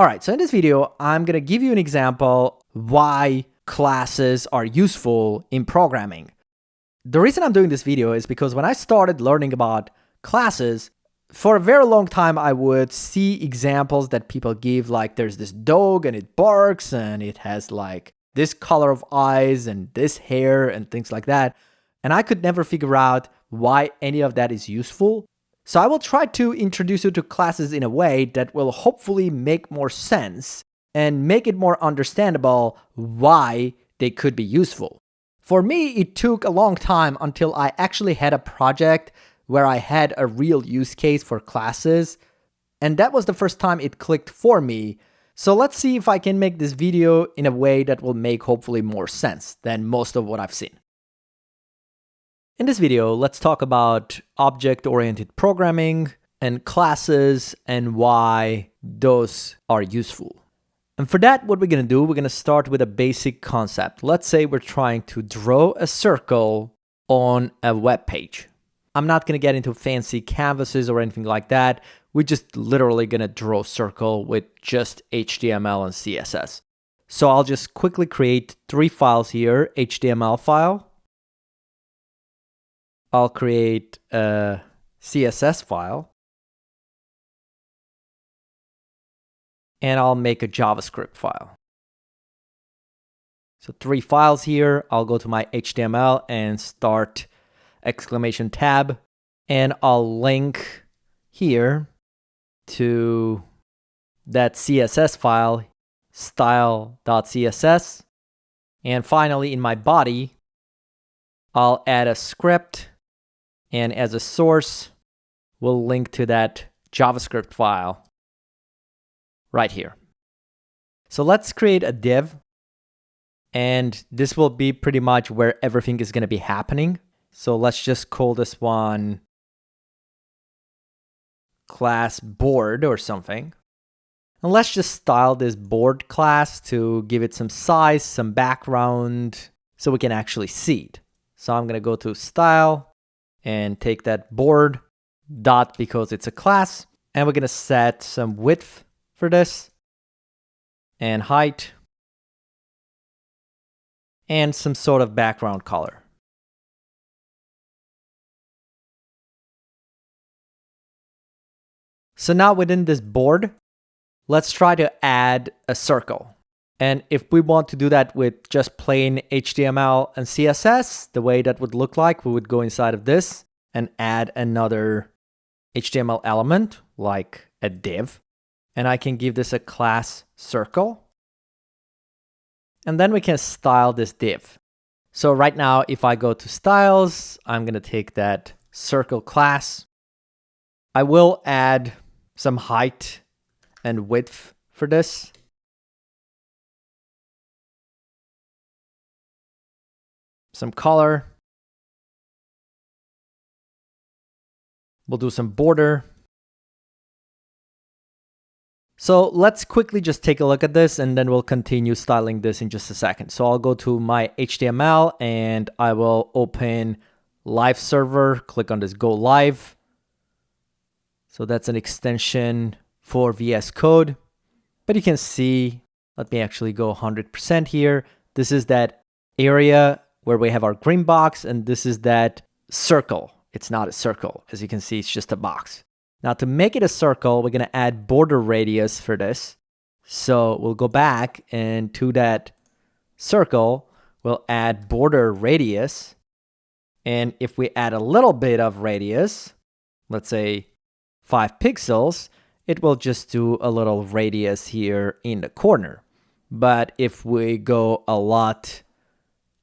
All right, so in this video, I'm going to give you an example why classes are useful in programming. The reason I'm doing this video is because when I started learning about classes, for a very long time, I would see examples that people give, like there's this dog and it barks and it has like this color of eyes and this hair and things like that. And I could never figure out why any of that is useful. So I will try to introduce you to classes in a way that will hopefully make more sense and make it more understandable why they could be useful. For me, it took a long time until I actually had a project where I had a real use case for classes, and that was the first time it clicked for me. So let's see if I can make this video in a way that will make hopefully more sense than most of what I've seen. In this video, let's talk about object-oriented programming and classes and why those are useful. And for that, what we're going to do, we're going to start with a basic concept. Let's say we're trying to draw a circle on a web page. I'm not going to get into fancy canvases or anything like that. We're just literally going to draw a circle with just HTML and CSS. So I'll just quickly create 3 files here. HTML file. I'll create a CSS file. And I'll make a JavaScript file. So 3 files here. I'll go to my HTML and start exclamation tab. And I'll link here to that CSS file, style.css. And finally, in my body, I'll add a script. And as a source, we'll link to that JavaScript file right here. So let's create a div. And this will be pretty much where everything is going to be happening. So let's just call this one class board or something. And let's just style this board class to give it some size, some background, so we can actually see it. So I'm going to go to style and take that board dot because it's a class. And we're going to set some width for this and height and some sort of background color. So now within this board, let's try to add a circle. And if we want to do that with just plain HTML and CSS, the way that would look like, we would go inside of this and add another HTML element like a div. And I can give this a class circle. And then we can style this div. So right now, if I go to styles, I'm going to take that circle class. I will add some height and width for this. Some color. We'll do some border. So let's quickly just take a look at this and then we'll continue styling this in just a second. So I'll go to my HTML and I will open live server, click on this go live. So that's an extension for VS Code. But you can see, let me actually go 100% here. This is that area where we have our green box, and this is that circle. It's not a circle. As you can see, it's just a box. Now to make it a circle, we're going to add border radius for this. So we'll go back and to that circle, we'll add border radius. And if we add a little bit of radius, let's say 5 pixels, it will just do a little radius here in the corner. But if we go a lot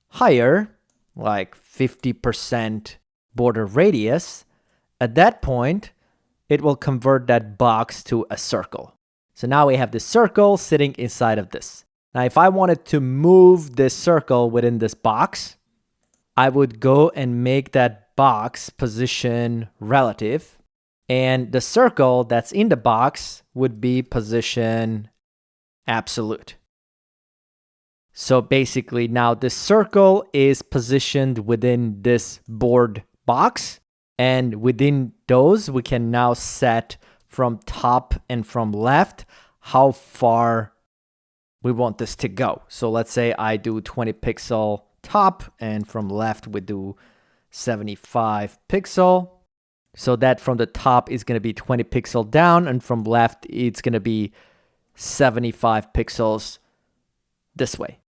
higher, like 50% border radius, at that point, it will convert that box to a circle. So now we have this circle sitting inside of this. Now, if I wanted to move this circle within this box, I would go and make that box position relative. And the circle that's in the box would be position absolute. So basically now this circle is positioned within this board box. And within those, we can now set from top and from left how far we want this to go. So let's say I do 20 pixel top, and from left we do 75 pixel. So that from the top is going to be 20 pixel down, and from left it's going to be 75 pixels this way.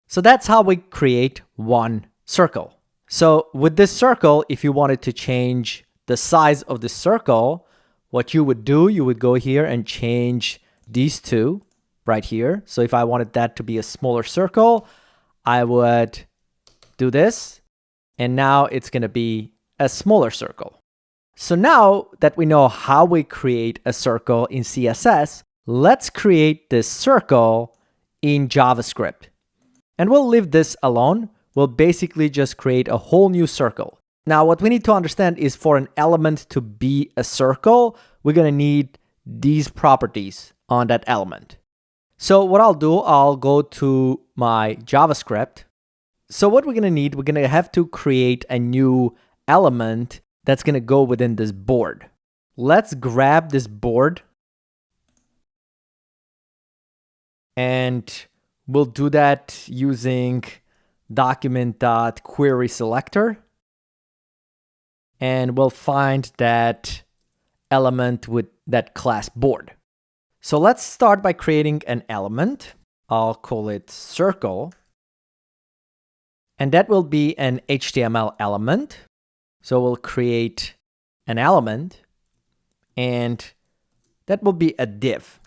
So that's how we create one circle. So with this circle, if you wanted to change the size of the circle, what you would do, you would go here and change these two right here. So if I wanted that to be a smaller circle, I would do this, and now it's going to be a smaller circle. So now that we know how we create a circle in CSS, let's create this circle in JavaScript. And we'll leave this alone. We'll basically just create a whole new circle. Now, what we need to understand is for an element to be a circle, we're going to need these properties on that element. So what I'll do, I'll go to my JavaScript. So what we're going to need, we're going to have to create a new element that's going to go within this board. Let's grab this board, and we'll do that using document.querySelector. And we'll find that element with that class board. So let's start by creating an element. I'll call it circle. And that will be an HTML element. So we'll create an element, and that will be a div,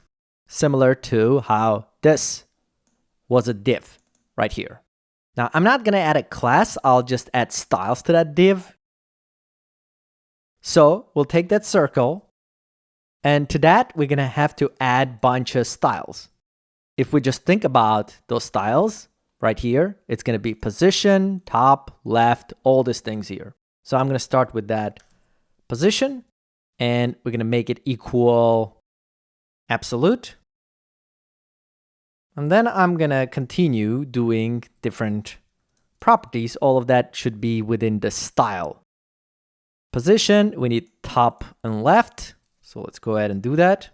similar to how this was a div right here. Now, I'm not going to add a class. I'll just add styles to that div. So we'll take that circle, and to that, we're going to have to add a bunch of styles. If we just think about those styles right here, it's going to be position, top, left, all these things here. So I'm going to start with that position, and we're going to make it equal absolute. And then I'm going to continue doing different properties. All of that should be within the style. Position, we need top and left. So let's go ahead and do that.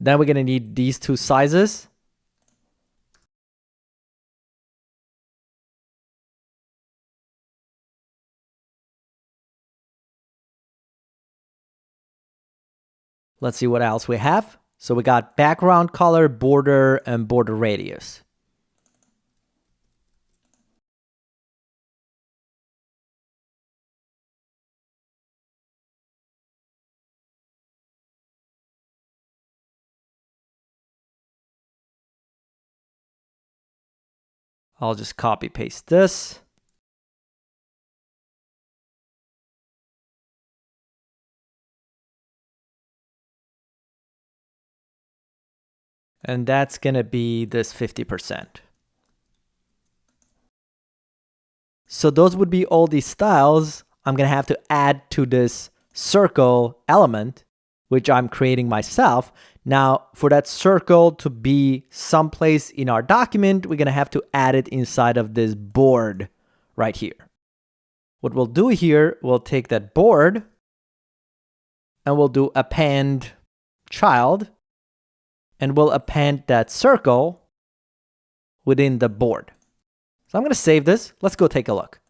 Then we're going to need these two sizes. Let's see what else we have. So we got background color, border, and border radius. I'll just copy paste this. And that's going to be this 50%. So those would be all these styles I'm going to have to add to this circle element, which I'm creating myself. Now, for that circle to be someplace in our document, we're going to have to add it inside of this board right here. What we'll do here, we'll take that board and we'll do append child, and we'll append that circle within the board. So I'm going to save this. Let's go take a look.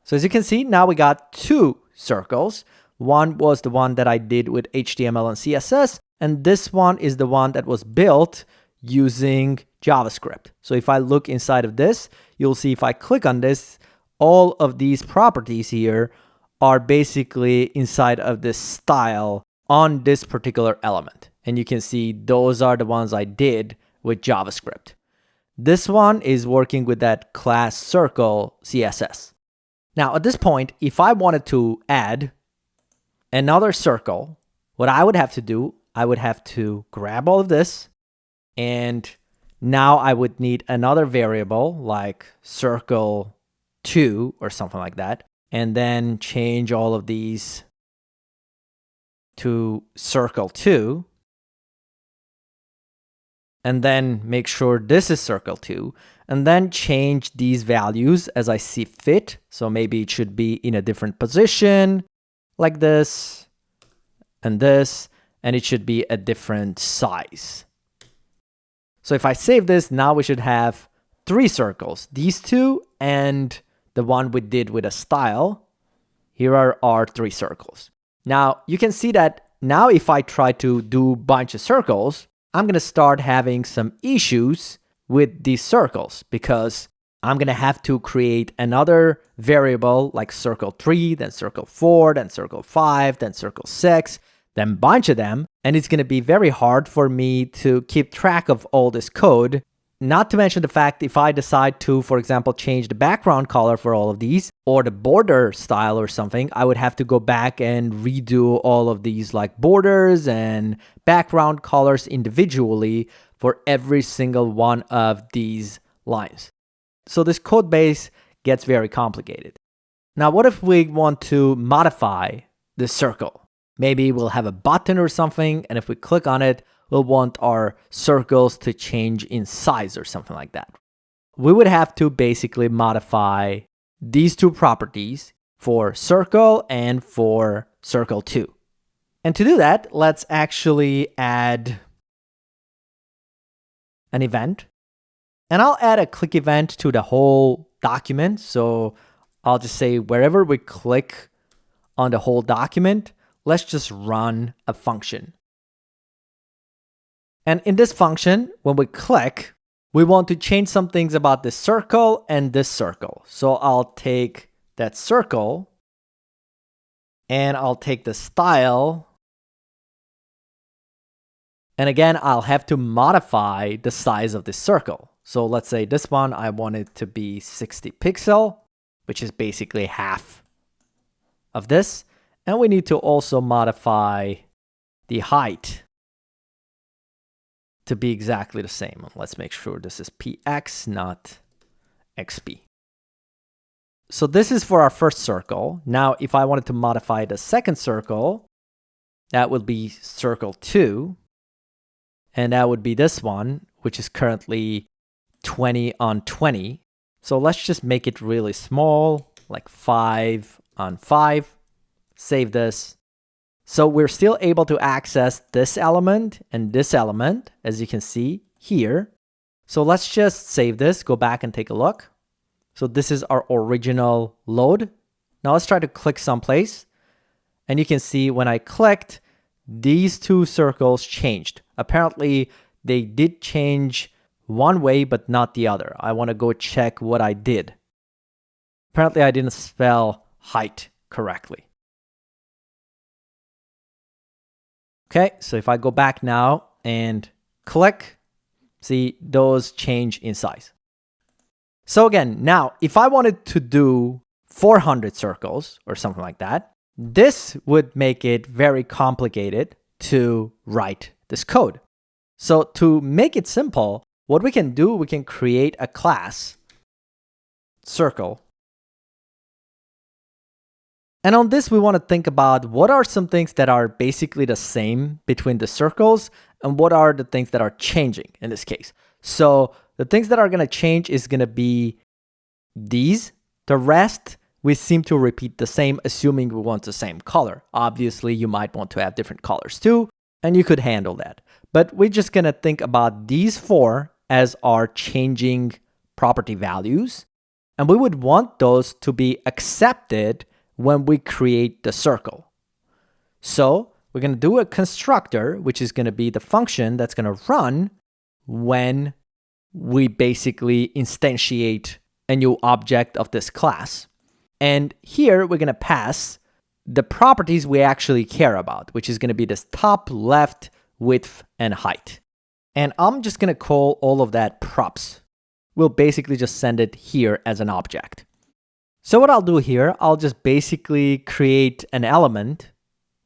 So as you can see, now we got two circles. One was the one that I did with HTML and CSS, and this one is the one that was built using JavaScript. So if I look inside of this, you'll see if I click on this, all of these properties here are basically inside of this style on this particular element. And you can see those are the ones I did with JavaScript. This one is working with that class circle CSS. Now at this point, if I wanted to add another circle, what I would have to do, I would have to grab all of this, and now I would need another variable like circle2 or something like that, and then change all of these to circle2, and then make sure this is circle2, and then change these values as I see fit. So maybe it should be in a different position like this, and it should be a different size. So if I save this, now we should have 3 circles, these 2 and the one we did with a style. Here are our 3 circles. Now you can see that now if I try to do a bunch of circles, I'm going to start having some issues with these circles because I'm going to have to create another variable like circle 3, then circle 4, then circle 5, then circle 6, then a bunch of them. And it's going to be very hard for me to keep track of all this code. Not to mention the fact if I decide to, for example, change the background color for all of these or the border style or something, I would have to go back and redo all of these like borders and background colors individually for every single one of these lines. So this code base gets very complicated. Now, what if we want to modify this circle? Maybe we'll have a button or something, and if we click on it, we'll want our circles to change in size or something like that. We would have to basically modify these 2 properties for circle and for circle 2. And to do that, let's actually add an event. And I'll add a click event to the whole document. So I'll just say wherever we click on the whole document, let's just run a function. And in this function, when we click, we want to change some things about this circle and this circle. So I'll take that circle and I'll take the style. And again, I'll have to modify the size of this circle. So let's say this one, I want it to be 60 pixel, which is basically half of this. And we need to also modify the height to be exactly the same. Let's make sure this is px, not xp. So this is for our first circle. Now, if I wanted to modify the second circle, that would be circle 2. And that would be this one, which is currently 20 on 20. So let's just make it really small, like 5 on 5. Save this. So we're still able to access this element and this element, as you can see here. So let's just save this, go back and take a look. So this is our original load. Now let's try to click someplace. And you can see when I clicked, these 2 circles changed. Apparently, they did change one way, but not the other. I want to go check what I did. Apparently, I didn't spell height correctly. Okay, so if I go back now and click, see those change in size. So again, now if I wanted to do 400 circles or something like that, this would make it very complicated to write this code. So to make it simple, what we can do, we can create a class, circle. And on this, we want to think about what are some things that are basically the same between the circles and what are the things that are changing in this case. So the things that are going to change is going to be these. The rest, we seem to repeat the same, assuming we want the same color. Obviously, you might want to have different colors too, and you could handle that. But we're just going to think about these 4 as our changing property values. And we would want those to be accepted when we create the circle. So we're going to do a constructor, which is going to be the function that's going to run when we basically instantiate a new object of this class. And here we're going to pass the properties we actually care about, which is going to be this top, left, width, and height. And I'm just going to call all of that props. We'll basically just send it here as an object. So what I'll do here, I'll just basically create an element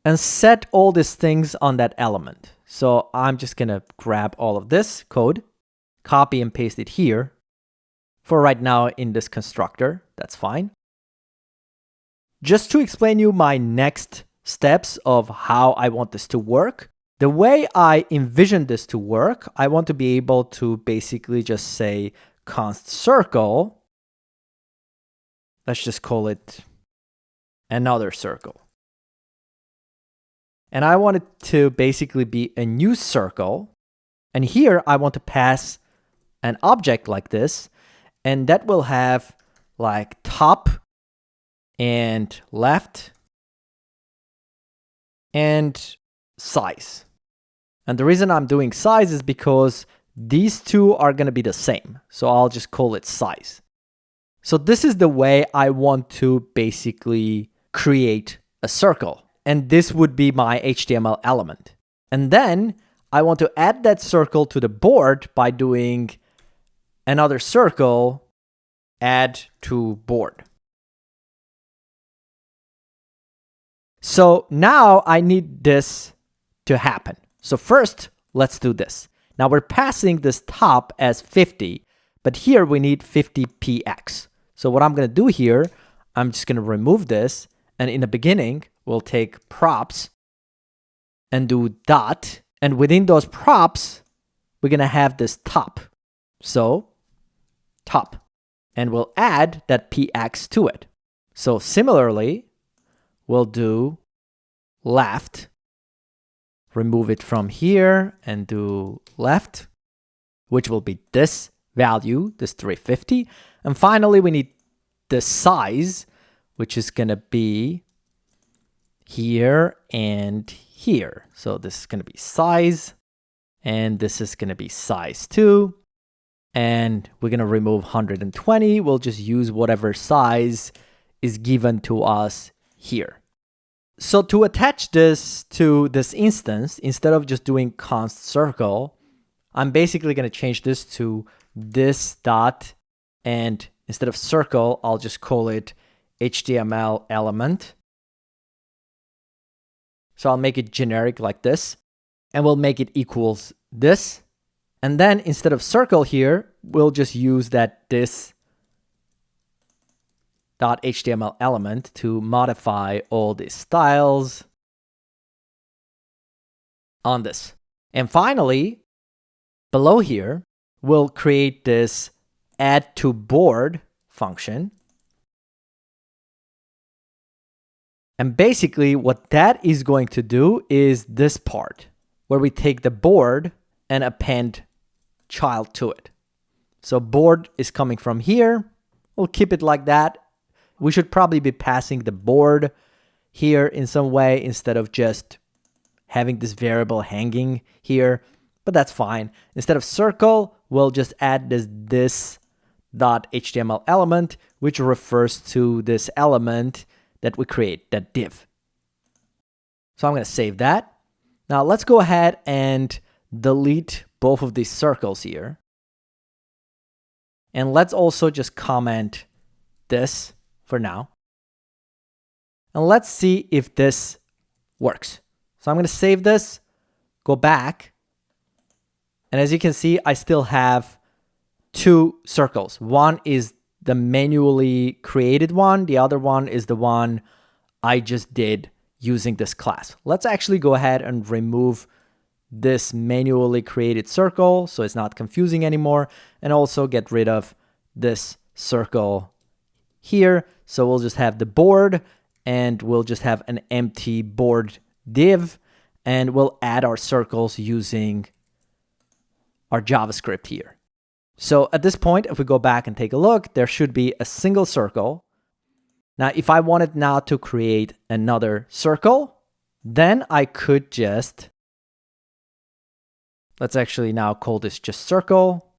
and set all these things on that element. So I'm just going to grab all of this code, copy and paste it here. For right now in this constructor, that's fine. Just to explain you my next steps of how I want this to work, the way I envision this to work, I want to be able to basically just say const circle. Let's just call it another circle. And I want it to basically be a new circle. And here I want to pass an object like this, and that will have like top and left and size. And the reason I'm doing size is because these two are going to be the same. So I'll just call it size. So this is the way I want to basically create a circle. And this would be my HTML element. And then I want to add that circle to the board by doing another circle, add to board. So now I need this to happen. So first, let's do this. Now we're passing this top as 50, but here we need 50px. So what I'm going to do here, I'm just going to remove this. And in the beginning, we'll take props and do dot. And within those props, we're going to have this top. So top. And we'll add that px to it. So similarly, we'll do left. Remove it from here and do left, which will be this value, this 350. And finally, we need the size, which is going to be here and here. So this is going to be size, and this is going to be size 2. And we're going to remove 120. We'll just use whatever size is given to us here. So to attach this to this instance, instead of just doing const circle, I'm basically going to change this to this dot, and instead of circle, I'll just call it HTML element. So I'll make it generic like this, and we'll make it equals this. And then instead of circle here, we'll just use that this .html element to modify all these styles on this. And finally, below here, we'll create this add to board function. And basically what that is going to do is this part where we take the board and append child to it. So board is coming from here. We'll keep it like that. We should probably be passing the board here in some way instead of just having this variable hanging here, but that's fine. Instead of circle, we'll just add this .html element, which refers to this element that we create, that div. So I'm going to save that. Now let's go ahead and delete both of these circles here. And let's also just comment this for now. And let's see if this works. So I'm going to save this, go back. And as you can see, I still have two circles. One is the manually created one. The other one is the one I just did using this class. Let's actually go ahead and remove this manually created circle so it's not confusing anymore, and also get rid of this circle here. So we'll just have the board, and we'll just have an empty board div, and we'll add our circles using our JavaScript here. So at this point, if we go back and take a look, there should be a single circle. Now, if I wanted now to create another circle, then I could just, let's actually now call this just circle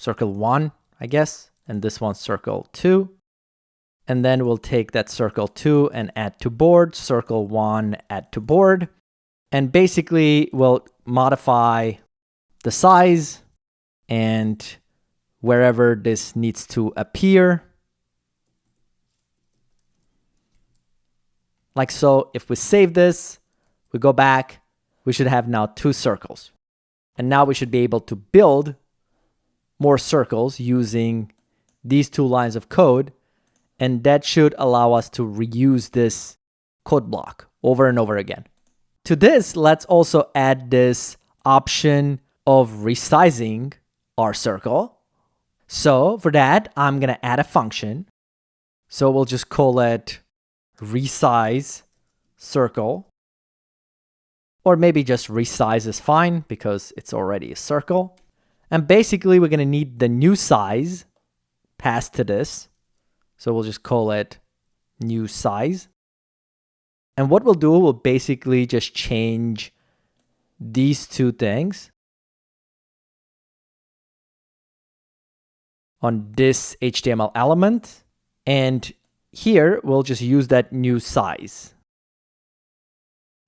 1, I guess, and this one's circle 2. And then we'll take that circle 2 and add to board, circle 1, add to board. And basically we'll modify the size and wherever this needs to appear. Like so, if we save this, we go back, we should have now 2 circles. And now we should be able to build more circles using these 2 lines of code. And that should allow us to reuse this code block over and over again. To this, let's also add this option of resizing our circle. So for that, I'm going to add a function. So we'll just call it resize circle. Or maybe just resize is fine because it's already a circle. And basically, we're going to need the new size passed to this. So we'll just call it new size. And what we'll do, we'll basically just change these two things on this HTML element. And here, we'll just use that new size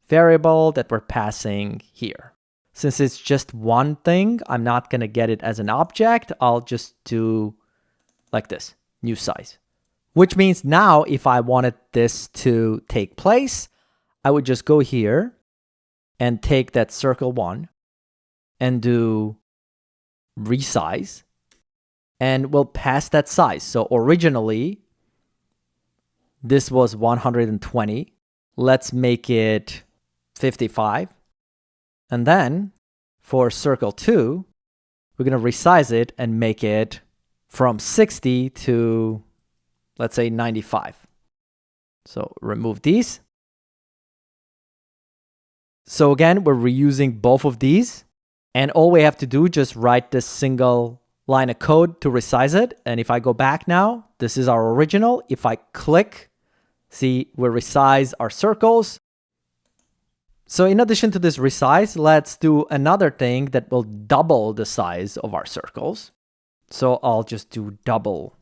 variable that we're passing here. Since it's just one thing, I'm not going to get it as an object. I'll just do like this, new size. Which means now if I wanted this to take place, I would just go here and take that circle 1 and do resize. And we'll pass that size. So originally, this was 120. Let's make it 55. And then for circle 2, we're going to resize it and make it from 60 to, let's say, 95. So remove these. So again, we're reusing both of these. And all we have to do, just write this single line of code to resize it. And if I go back now, this is our original. If I click, see, we resize our circles. So in addition to this resize, let's do another thing that will double the size of our circles. So I'll just do double.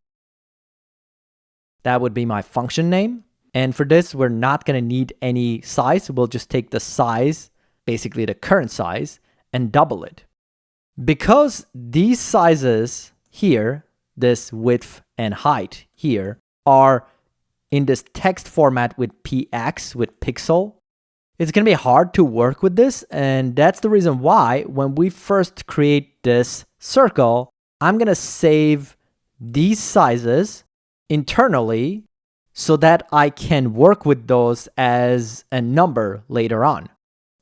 That would be my function name. And for this, we're not going to need any size. We'll just take the size, basically the current size, and double it. Because these sizes here, this width and height here, are in this text format with px, with pixel, it's going to be hard to work with this. And that's the reason why when we first create this circle, I'm going to save these sizes internally so that I can work with those as a number later on.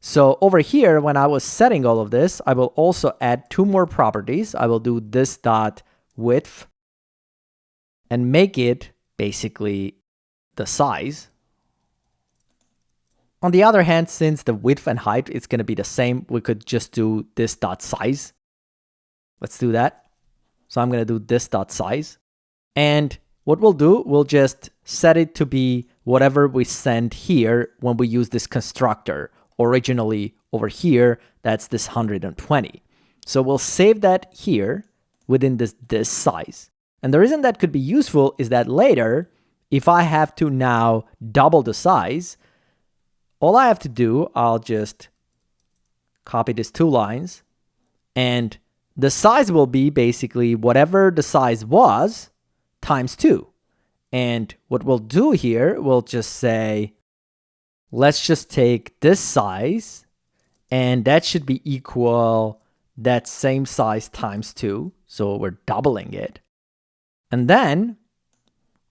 So over here, when I was setting all of this, I will also add 2 more properties. I will do this dot width and make it basically the size. On the other hand, since the width and height is going to be the same, we could just do this dot size. Let's do that. So I'm going to do this dot size. And what we'll do, we'll just set it to be whatever we send here when we use this constructor. Originally over here, that's this 120. So we'll save that here within this size. And the reason that could be useful is that later, if I have to now double the size, all I have to do, I'll just copy these 2 lines, and the size will be basically whatever the size was times 2. And what we'll do here, we'll just say, let's just take this size, and that should be equal that same size times 2. So we're doubling it. And then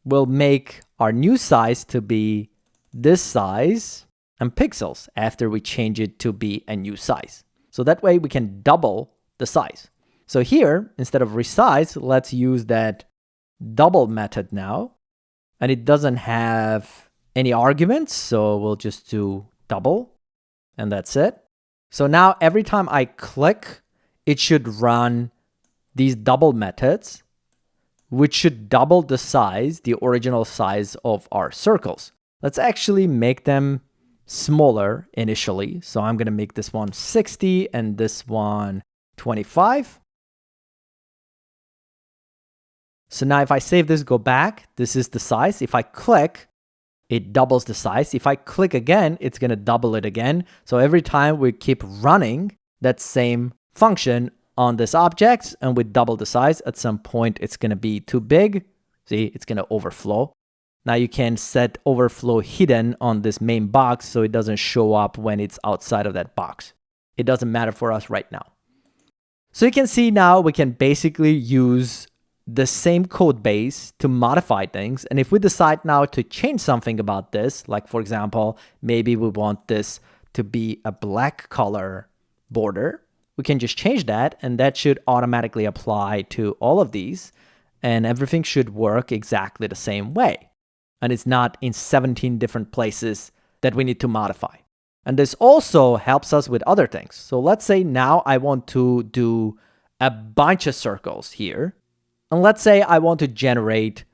we'll make our new size to be this size and pixels after we change it to be a new size. So that way we can double the size. So here, instead of resize, let's use that double method now. And it doesn't have any arguments, so we'll just do double, and that's it. So now every time I click, it should run these double methods, which should double the size, the original size of our circles. Let's actually make them smaller initially. So I'm going to make this one 60 and this one 25. So now if I save this, go back, this is the size. If I click, it doubles the size. If I click again, it's going to double it again. So every time we keep running that same function on this object and we double the size, at some point it's going to be too big. See, it's going to overflow. Now you can set overflow hidden on this main box so it doesn't show up when it's outside of that box. It doesn't matter for us right now. So you can see now we can basically use the same code base to modify things. And if we decide now to change something about this, like for example, maybe we want this to be a black color border, we can just change that and that should automatically apply to all of these. and everything should work exactly the same way. And it's not in 17 different places that we need to modify. And this also helps us with other things. So let's say now I want to do a bunch of circles here. And let's say I want to generate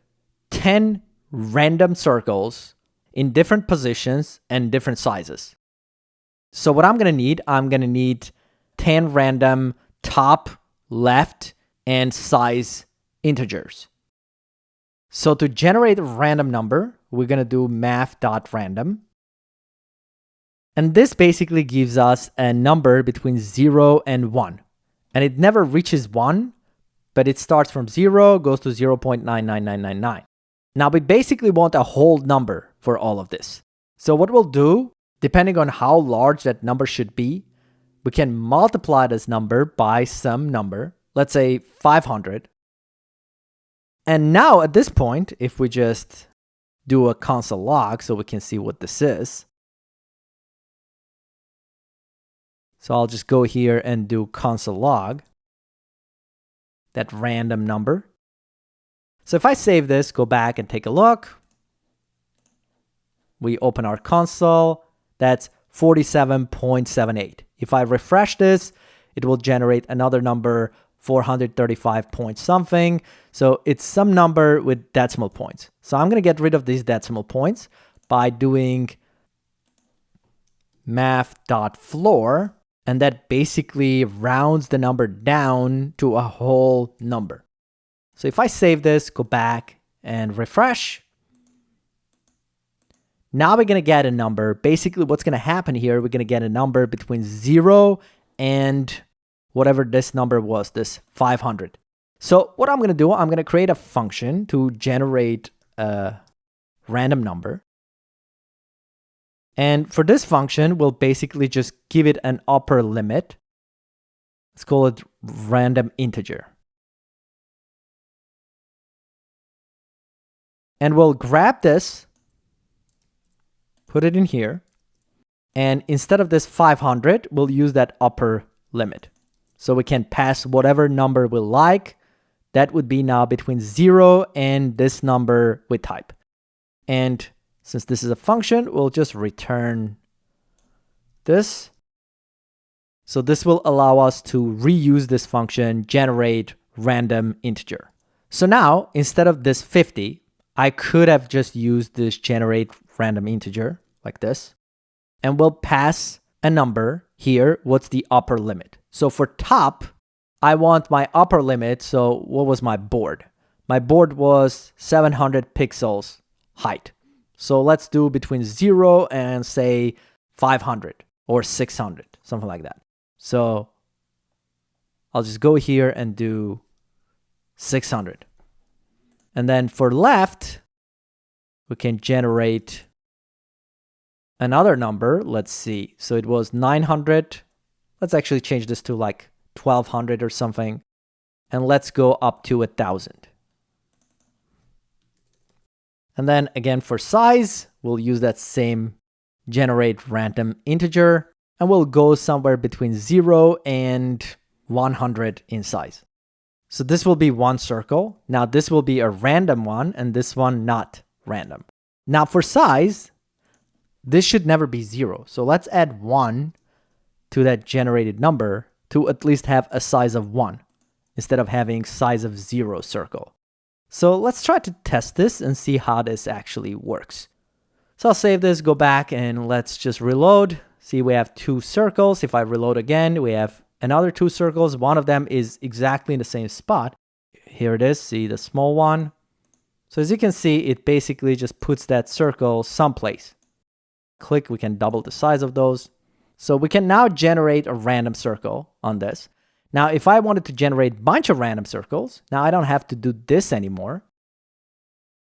10 random circles in different positions and different sizes. So what I'm going to need 10 random top, left, and size integers. So to generate a random number, we're going to do math.random. And this basically gives us a number between 0 and 1. And it never reaches 1, but it starts from 0, goes to 0.99999. Now we basically want a whole number for all of this. So what we'll do, depending on how large that number should be, we can multiply this number by some number, let's say 500. And now at this point, if we just do a console log so we can see what this is. So I'll just go here and do console log, that random number. So if I save this, go back and take a look. We open our console, that's 47.78. If I refresh this, it will generate another number, 435 point something. So it's some number with decimal points. So I'm going to get rid of these decimal points by doing math.floor, and that basically rounds the number down to a whole number. So if I save this, go back and refresh, now we're going to get a number. Basically what's going to happen here, we're going to get a number between 0 and whatever this number was, this 500. So what I'm going to do, I'm going to create a function to generate a random number. And for this function, we'll basically just give it an upper limit. Let's call it random integer. And we'll grab this, put it in here, and instead of this 500, we'll use that upper limit. So we can pass whatever number we like. That would be now between 0 and this number with type. And since this is a function, we'll just return this. So this will allow us to reuse this function, generate random integer. So now, instead of this 50, I could have just used this generate random integer like this, and we'll pass a number here. What's the upper limit? So for top, I want my upper limit. So what was my board? My board was 700 pixels height. So let's do between 0 and say 500 or 600, something like that. So I'll just go here and do 600. And then for left, we can generate another number. Let's see. So it was 900. Let's actually change this to like 1200 or something. And let's go up to 1000. And then again, for size, we'll use that same generate random integer, and we'll go somewhere between 0 and 100 in size. So this will be one circle. Now this will be a random one, and this one not random. Now for size, this should never be 0. So let's add 1 to that generated number to at least have a size of 1 instead of having size of 0 circle. So let's try to test this and see how this actually works. So I'll save this, go back, and let's just reload. See, we have 2 circles. If I reload again, we have another 2 circles. One of them is exactly in the same spot. Here it is. See the small one. So as you can see, it basically just puts that circle someplace. Click, we can double the size of those. So we can now generate a random circle on this. Now, if I wanted to generate a bunch of random circles, now I don't have to do this anymore.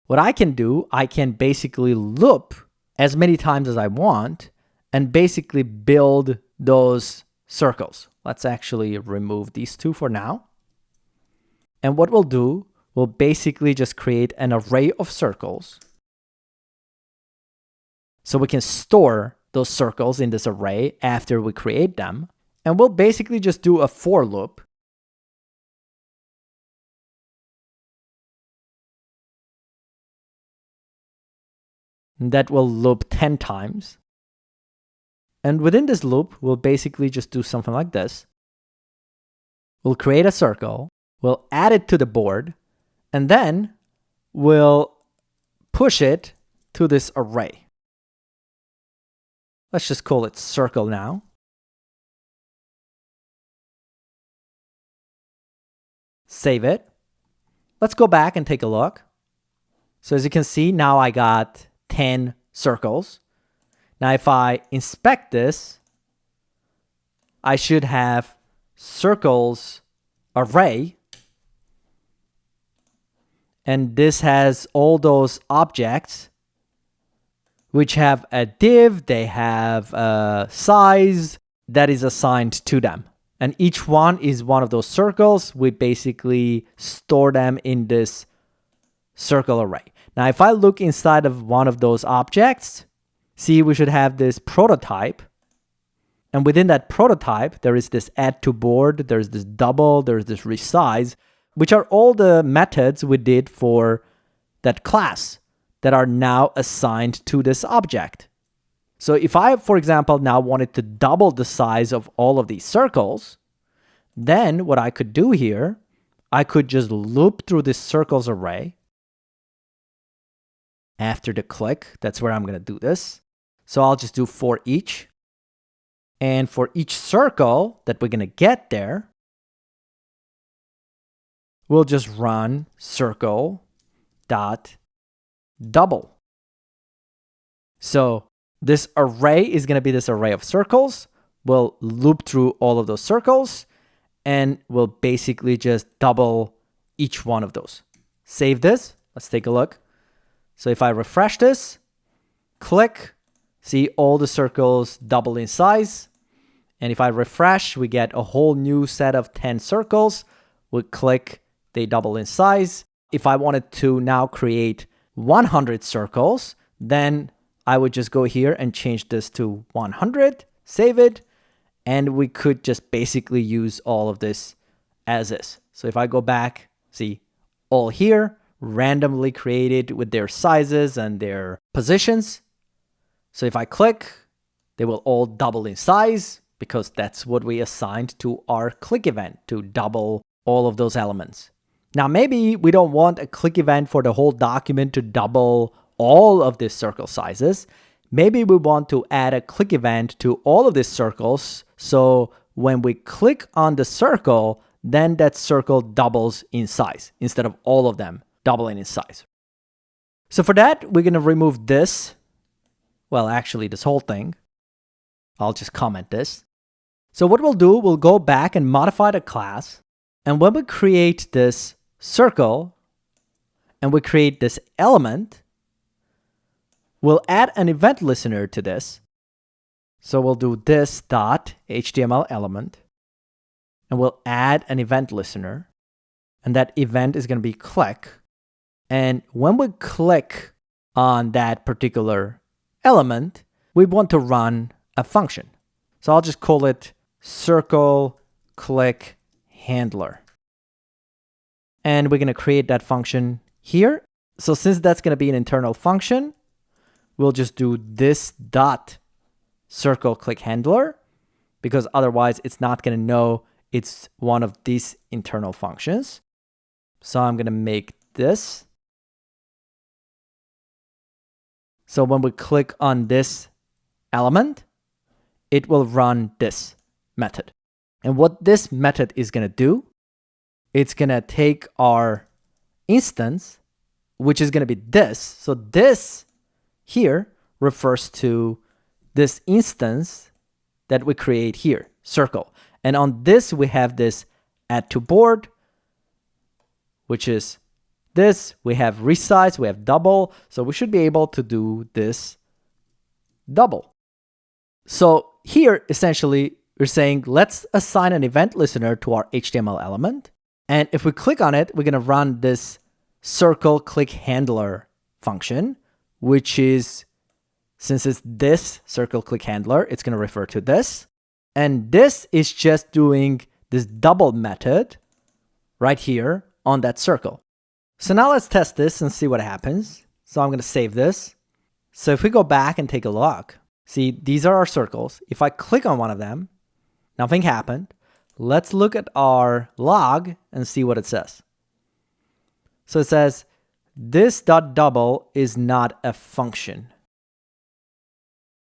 What I can do, I can basically loop as many times as I want and basically build those circles. Let's actually remove these 2 for now. And what we'll do, we'll basically just create an array of circles. So we can store those circles in this array after we create them. And we'll basically just do a for loop. And that will loop 10 times. And within this loop, we'll basically just do something like this. We'll create a circle, we'll add it to the board, and then we'll push it to this array. Let's just call it circle now. Save it. Let's go back and take a look. So as you can see, now I got 10 circles. Now if I inspect this, I should have circles array. And this has all those objects which have a div, they have a size that is assigned to them. And each one is one of those circles. We basically store them in this circle array. Now, if I look inside of one of those objects, see, we should have this prototype. And within that prototype, there is this add to board, there's this double, there's this resize, which are all the methods we did for that class that are now assigned to this object. So if I, for example, now wanted to double the size of all of these circles, then what I could do here, I could just loop through this circles array. After the click, that's where I'm going to do this. So I'll just do for each. And for each circle that we're going to get there, we'll just run circle dot double. So this array is going to be this array of circles. We'll loop through all of those circles and we'll basically just double each one of those. Save this. Let's take a look. So if I refresh this, click, see all the circles double in size. And if I refresh, we get a whole new set of 10 circles. We click, they double in size. If I wanted to now create 100 circles, then I would just go here and change this to 100, save it, and we could just basically use all of this as is. So if I go back, see all here, randomly created with their sizes and their positions. So if I click, they will all double in size because that's what we assigned to our click event, to double all of those elements. Now, maybe we don't want a click event for the whole document to double all of these circle sizes. Maybe we want to add a click event to all of these circles. So when we click on the circle, then that circle doubles in size instead of all of them doubling in size. So for that, we're going to remove this. Well, actually, this whole thing. I'll just comment this. So what we'll do, we'll go back and modify the class. And when we create this circle and we create this element, we'll add an event listener to this. So we'll do this dot HTML element, and we'll add an event listener, and that event is going to be click. And when we click on that particular element, we want to run a function. So I'll just call it circle click handler. And we're going to create that function here. So since that's going to be an internal function, we'll just do this dot circle click handler, because otherwise it's not going to know it's one of these internal functions. So I'm going to make this. So when we click on this element, it will run this method. And what this method is going to do, it's going to take our instance, which is going to be this. So this here refers to this instance that we create here, circle. And on this, we have this add to board, which is this. We have resize, we have double. So we should be able to do this double. So here, essentially, we're saying, let's assign an event listener to our HTML element. And if we click on it, we're going to run this circle click handler function, which is, since it's this circle click handler, it's going to refer to this. And this is just doing this double method right here on that circle. So now let's test this and see what happens. So I'm going to save this. So if we go back and take a look, see, these are our circles. If I click on one of them, nothing happened. Let's look at our log and see what it says. So it says, this dot double is not a function.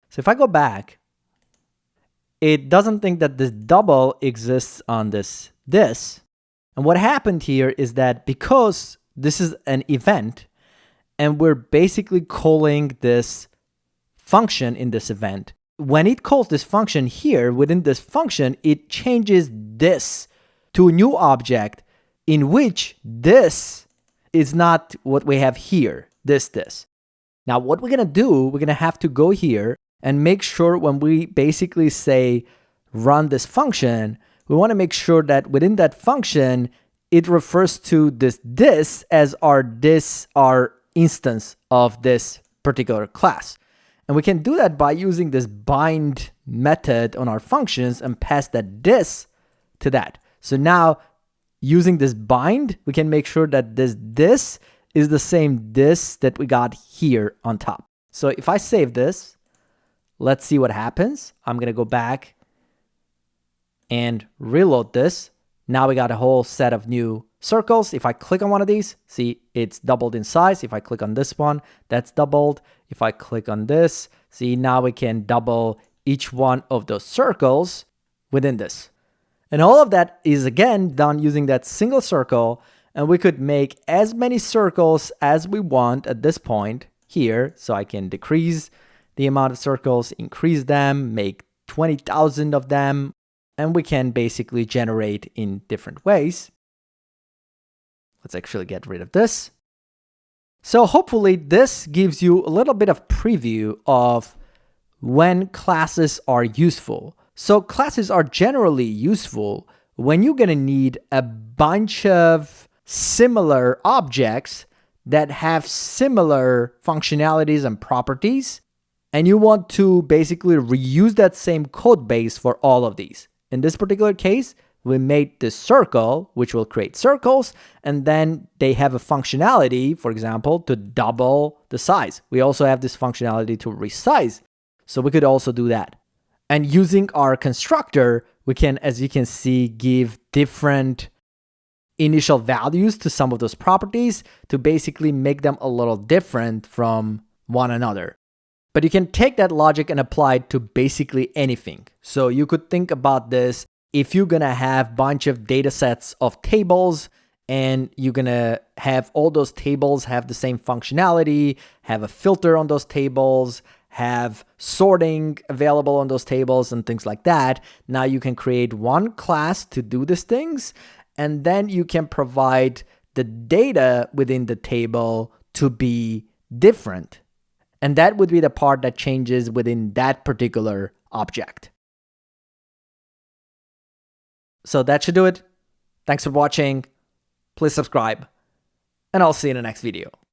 So if I go back, it doesn't think that this double exists on this. And what happened here is that because this is an event, and we're basically calling this function in this event, when it calls this function here, within this function, it changes this to a new object in which this is not what we have here, this. Now, what we're going to do, we're going to have to go here and make sure when we basically say run this function, we want to make sure that within that function, it refers to this as our instance of this particular class. And we can do that by using this bind method on our functions and pass that this to that. So now using this bind, we can make sure that this is the same this that we got here on top. So if I save this, let's see what happens. I'm going to go back and reload this. Now we got a whole set of new circles. If I click on one of these, see, it's doubled in size. If I click on this one, that's doubled. If I click on this, see, now we can double each one of those circles within this. And all of that is, again, done using that single circle. And we could make as many circles as we want at this point here. So I can decrease the amount of circles, increase them, make 20,000 of them. And we can basically generate in different ways. Let's actually get rid of this. So hopefully this gives you a little bit of preview of when classes are useful. So classes are generally useful when you're going to need a bunch of similar objects that have similar functionalities and properties, and you want to basically reuse that same code base for all of these. In this particular case, we made this circle, which will create circles, and then they have a functionality, for example, to double the size. We also have this functionality to resize, so we could also do that. And using our constructor, we can, as you can see, give different initial values to some of those properties to basically make them a little different from one another. But you can take that logic and apply it to basically anything. So you could think about this if you're going to have a bunch of data sets of tables and you're going to have all those tables have the same functionality, have a filter on those tables, have sorting available on those tables and things like that. Now you can create one class to do these things, and then you can provide the data within the table to be different. And that would be the part that changes within that particular object. So that should do it. Thanks for watching. Please subscribe, and I'll see you in the next video.